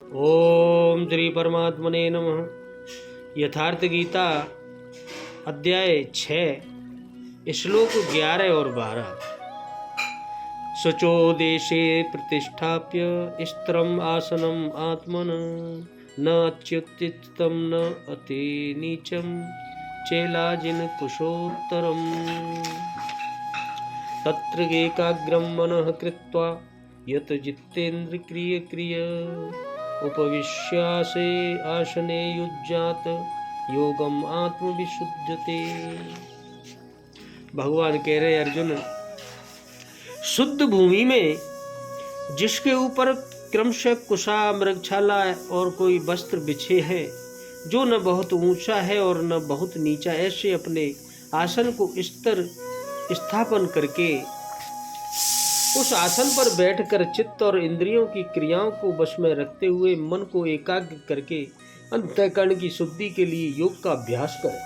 ओम श्री परमात्मने नमः। यथार्थ गीता अध्याय 6 श्लोक 11 और 12। शुचो देशे प्रतिष्ठाप्य स्थिरम आसनम आत्मन न अच्युतितम न अति नीचम चेलाजिन कुशोत्तरम तत्र एकाग्रम मनः कृत्वा यत जितेन्द्र क्रिय क्रिय उपविश्यासे आसने युज्यात योगम आत्मविशुद्धते। भगवान कह रहे अर्जुन, शुद्ध भूमि में जिसके ऊपर क्रमशः कुशा मृगछाला और कोई वस्त्र बिछे हैं, जो न बहुत ऊंचा है और न बहुत नीचा, ऐसे अपने आसन को स्थिर स्थापन करके उस आसन पर बैठकर चित्त और इंद्रियों की क्रियाओं को वश में रखते हुए मन को एकाग्र करके अंतःकरण की शुद्धि के लिए योग का अभ्यास करें।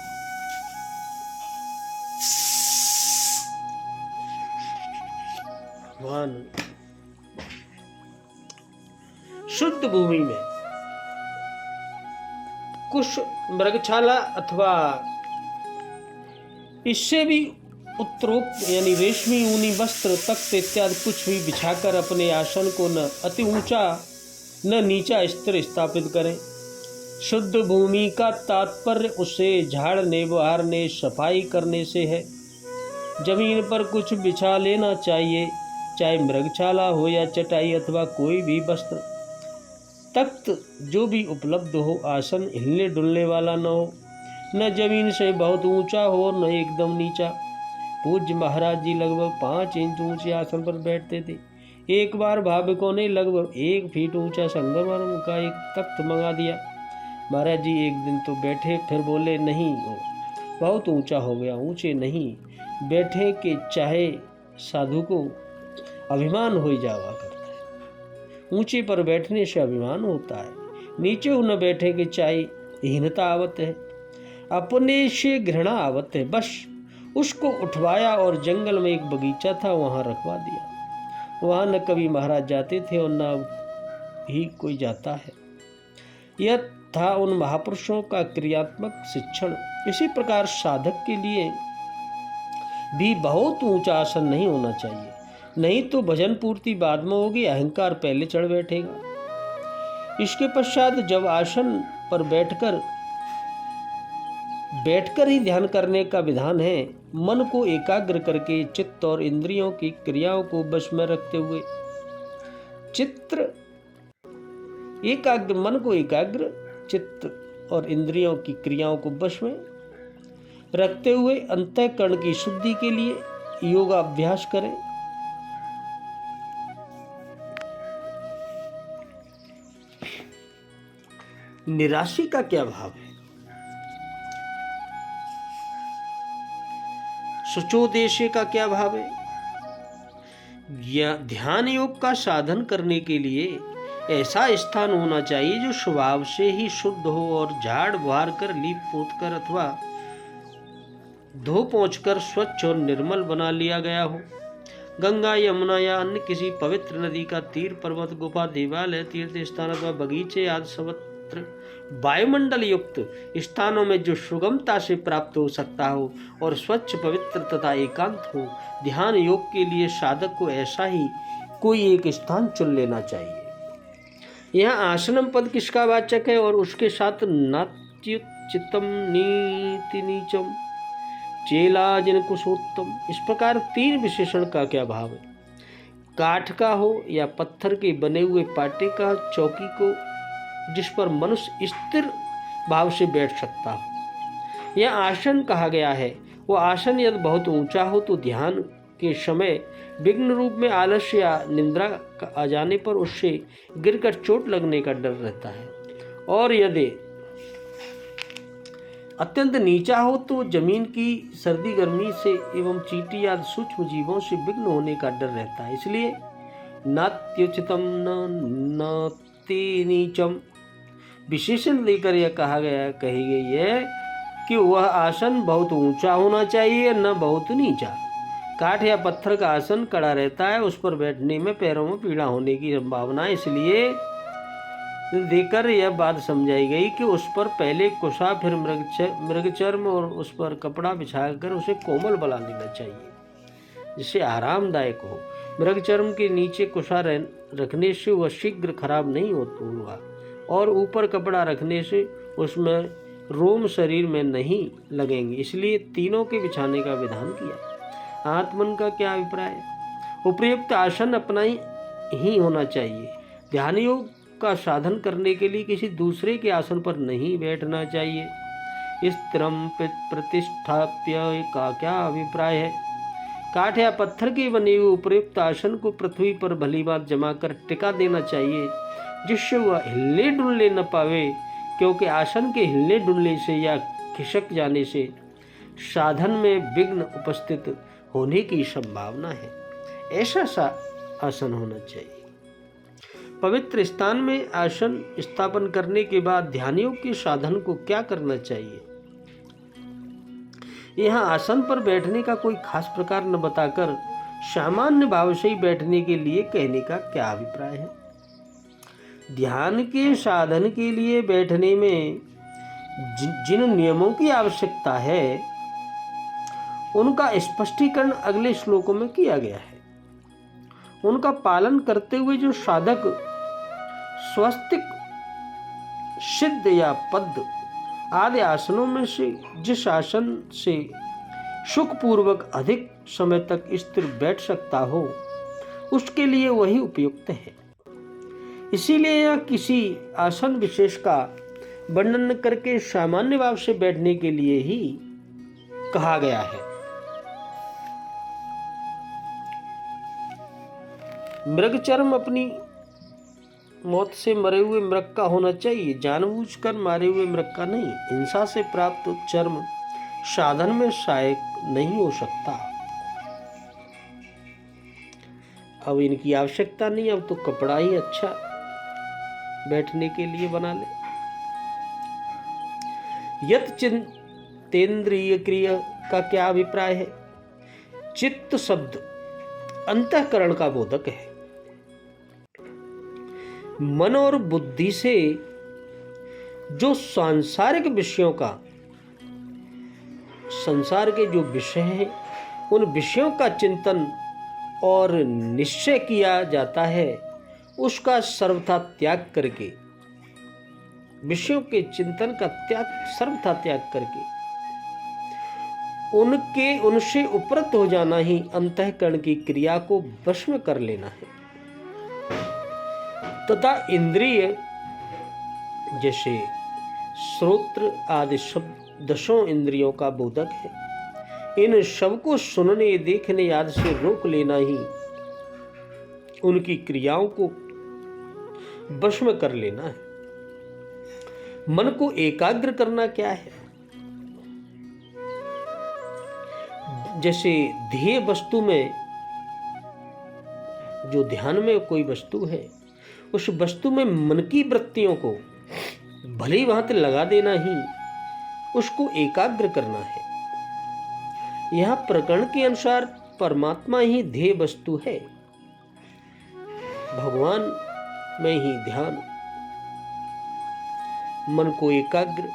भगवान शुद्ध भूमि में कुश मृगछाला अथवा इससे भी उत्तरोक्त यानी रेशमी ऊनी वस्त्र तख्त इत्यादि कुछ भी बिछाकर अपने आसन को न अति ऊंचा न नीचा स्थिर स्थापित करें। शुद्ध भूमि का तात्पर्य उसे झाड़ने बहारने सफाई करने से है। जमीन पर कुछ बिछा लेना चाहिए, चाहे मृगछाला हो या चटाई अथवा कोई भी वस्त्र। तख्त जो भी उपलब्ध हो, आसन हिलने डुलने वाला न हो, न जमीन से बहुत ऊंचा हो न एकदम नीचा। पूज्य महाराज जी लगभग 5 इंच ऊंचे आसन पर बैठते थे। एक बार भाविकों ने लगभग 1 फीट ऊंचा संगमरमर का एक तख्त मंगा दिया। महाराज जी एक दिन तो बैठे, फिर बोले नहीं हो, बहुत ऊंचा हो गया, ऊंचे नहीं बैठे के चाहे साधु को अभिमान हो जावा करता है। ऊंचे पर बैठने से अभिमान होता है, नीचे न बैठे के चाहे हीनता आवत है, अपने से घृणा आवत है। बस उसको उठवाया और जंगल में एक बगीचा था, वहाँ रखवा दिया। वहाँ न कभी महाराज जाते थे और न ही कोई जाता है। यह था उन महापुरुषों का क्रियात्मक शिक्षण। इसी प्रकार साधक के लिए भी बहुत ऊंचा आसन नहीं होना चाहिए, नहीं तो भजन पूर्ति बाद में होगी, अहंकार पहले चढ़ बैठेगा। इसके पश्चात जब आसन पर बैठकर ही ध्यान करने का विधान है, मन को एकाग्र करके चित्त और इंद्रियों की क्रियाओं को वश में रखते हुए मन को एकाग्र चित्त और इंद्रियों की क्रियाओं को वश में रखते हुए अंतःकरण की शुद्धि के लिए योगाभ्यास करें। निराशी का क्या भाव है? शुचोदेशे का क्या भाव है? ध्यान योग का साधन करने के लिए ऐसा स्थान होना चाहिए जो स्वभाव से ही शुद्ध हो और झाड़ बहार कर, लीप पोत कर अथवा धो पोंछ कर स्वच्छ और निर्मल बना लिया गया हो। गंगा, यमुना या अन्य किसी पवित्र नदी का तीर, पर्वत, गुफा, देवालय, तीर्थ स्थान अथवा बगीचे आदि सर्वत्र वायुमंडल युक्त स्थानों में जो सुगमता से प्राप्त हो सकता हो और स्वच्छ, पवित्र तथा एकांत हो। ध्यान योग के लिए साधक को ऐसा ही कोई एक स्थान चुन लेना चाहिए। यहाँ आसनम पद किसका वाचक है और उसके साथ नात्युचितम नीति नीचम चेलाजिन कुशोत्तम, इस प्रकार 3 विशेषण का क्या भाव है? काठ का हो या पत्थर के बने हुए पाटे का, चौकी को जिस पर मनुष्य स्थिर भाव से बैठ सकता हो। यह आसन कहा गया है। वो आसन यदि बहुत ऊंचा हो तो ध्यान के समय विघ्न रूप में आलस्य या निद्रा आ जाने पर उससे गिरकर चोट लगने का डर रहता है, और यदि अत्यंत नीचा हो तो जमीन की सर्दी गर्मी से एवं चींटी आदि सूक्ष्म जीवों से विघ्न होने का डर रहता है। इसलिए नात्युचितम नाति नीचम विशेषण देकर यह कही गई है कि वह आसन बहुत ऊंचा होना चाहिए, न बहुत नीचा। काठ या पत्थर का आसन कड़ा रहता है, उस पर बैठने में पैरों में पीड़ा होने की संभावना है, इसलिए देकर यह बात समझाई गई कि उस पर पहले कुशा फिर मृगचर्म और उस पर कपड़ा बिछाकर उसे कोमल बना लेना चाहिए जिससे आरामदायक हो। मृगचर्म के नीचे कुशा रखने से वह शीघ्र खराब नहीं होगा और ऊपर कपड़ा रखने से उसमें रोम शरीर में नहीं लगेंगे, इसलिए तीनों के बिछाने का विधान किया। आत्मन का क्या अभिप्राय है? उपयुक्त आसन अपना ही होना चाहिए। ध्यान योग का साधन करने के लिए किसी दूसरे के आसन पर नहीं बैठना चाहिए। स्थिरम प्रतिष्ठाप्य का क्या अभिप्राय है? काठ या पत्थर के बने हुए उपयुक्त आसन को पृथ्वी पर भली बात जमा कर टिका देना चाहिए जिससे वह हिलने डुलने न पावे, क्योंकि आसन के हिलने डुलने से या खिसक जाने से साधन में विघ्न उपस्थित होने की संभावना है। ऐसा सा आसन होना चाहिए। पवित्र स्थान में आसन स्थापन करने के बाद ध्यानियों के साधन को क्या करना चाहिए? यहाँ आसन पर बैठने का कोई खास प्रकार न बताकर सामान्य भाव से ही बैठने के लिए कहने का क्या अभिप्राय है? ध्यान के साधन के लिए बैठने में जिन नियमों की आवश्यकता है उनका स्पष्टीकरण अगले श्लोकों में किया गया है। उनका पालन करते हुए जो साधक स्वस्तिक, सिद्ध या पद्म आदि आसनों में से जिस आसन से सुखपूर्वक अधिक समय तक स्थिर बैठ सकता हो उसके लिए वही उपयुक्त है। इसीलिए यह किसी आसन विशेष का वर्णन करके सामान्य भाव से बैठने के लिए ही कहा गया है। मृगचर्म अपनी मौत से मरे हुए मृग का होना चाहिए, जानबूझकर मारे हुए मृग का नहीं। हिंसा से प्राप्त चर्म साधन में सहायक नहीं हो सकता। अब इनकी आवश्यकता नहीं, अब तो कपड़ा ही अच्छा बैठने के लिए बना ले। यत चित्तेंद्रिय क्रिया का क्या अभिप्राय है? चित्त शब्द अंतःकरण का बोधक है। मन और बुद्धि से जो सांसारिक विषयों का, संसार के जो विषय हैं उन विषयों का चिंतन और निश्चय किया जाता है, उसका सर्वथा त्याग करके, विषयों के चिंतन का सर्वथा त्याग करके उनसे उपरत हो जाना ही अंतःकरण की क्रिया को वश कर लेना है। तथा इंद्रिय जैसे श्रोत्र आदि शब्द 10 इंद्रियों का बोधक है। इन सब को सुनने, देखने आदि से रोक लेना ही उनकी क्रियाओं को वश में कर लेना है। मन को एकाग्र करना क्या है? जैसे ध्येय वस्तु में, जो ध्यान में कोई वस्तु है उस वस्तु में मन की वृत्तियों को भली भांति लगा देना ही उसको एकाग्र करना है। यह प्रकरण के अनुसार परमात्मा ही ध्येय वस्तु है, भगवान में ही ध्यान, मन को एकाग्र,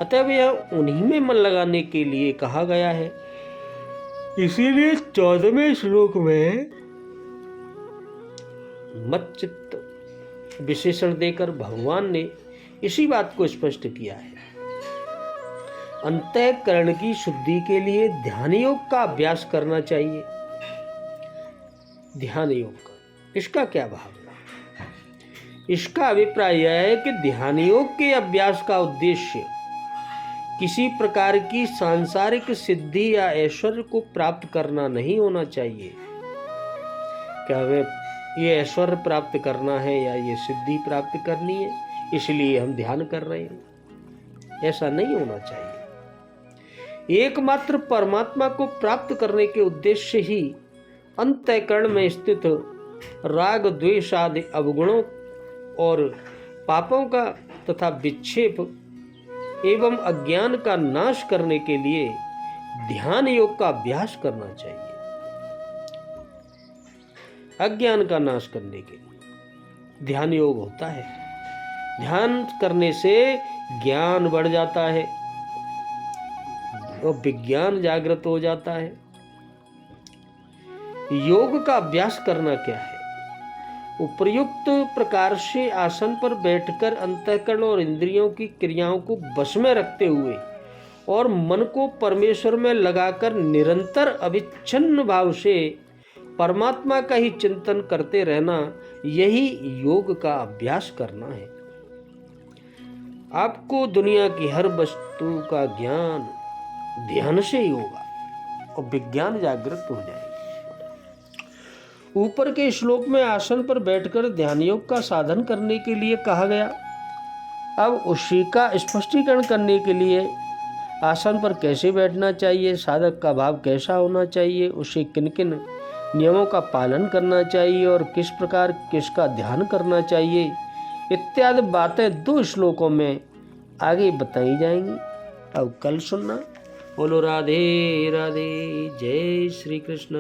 अतः यह उन्हीं में मन लगाने के लिए कहा गया है। इसीलिए 14वें श्लोक में मत चित्त विशेषण देकर भगवान ने इसी बात को स्पष्ट किया है। अंतःकरण की शुद्धि के लिए ध्यान योग का अभ्यास करना चाहिए। ध्यान योग का, इसका क्या भाव है? इसका अभिप्राय यह है कि ध्यान योग के अभ्यास का उद्देश्य किसी प्रकार की सांसारिक सिद्धि या ऐश्वर्य को प्राप्त करना नहीं होना चाहिए। क्या वे ये ऐश्वर्य प्राप्त करना है या ये सिद्धि प्राप्त करनी है इसलिए हम ध्यान कर रहे हैं, ऐसा नहीं होना चाहिए। एकमात्र परमात्मा को प्राप्त करने के उद्देश्य से ही अंतःकरण में स्थित राग, द्वेष आदि अवगुणों और पापों का तथा विक्षेप एवं अज्ञान का नाश करने के लिए ध्यान योग का अभ्यास करना चाहिए। अज्ञान का नाश करने के लिए ध्यान योग होता है। ध्यान करने से ज्ञान बढ़ जाता है और विज्ञान जागृत हो जाता है। योग का अभ्यास करना क्या है? उपयुक्त प्रकार से आसन पर बैठकर अंतःकरण और इंद्रियों की क्रियाओं को वश में रखते हुए और मन को परमेश्वर में लगाकर निरंतर अविच्छिन्न भाव से परमात्मा का ही चिंतन करते रहना, यही योग का अभ्यास करना है। आपको दुनिया की हर वस्तु का ज्ञान ध्यान से ही होगा और विज्ञान जागृत हो जाएगा। ऊपर के श्लोक में आसन पर बैठकर ध्यान योग का साधन करने के लिए कहा गया। अब उसी का स्पष्टीकरण करने के लिए आसन पर कैसे बैठना चाहिए, साधक का भाव कैसा होना चाहिए, उसे किन किन नियमों का पालन करना चाहिए और किस प्रकार किसका ध्यान करना चाहिए, इत्यादि बातें 2 श्लोकों में आगे बताई जाएंगी। अब कल सुनना। बोलो राधे राधे, जय श्री कृष्ण।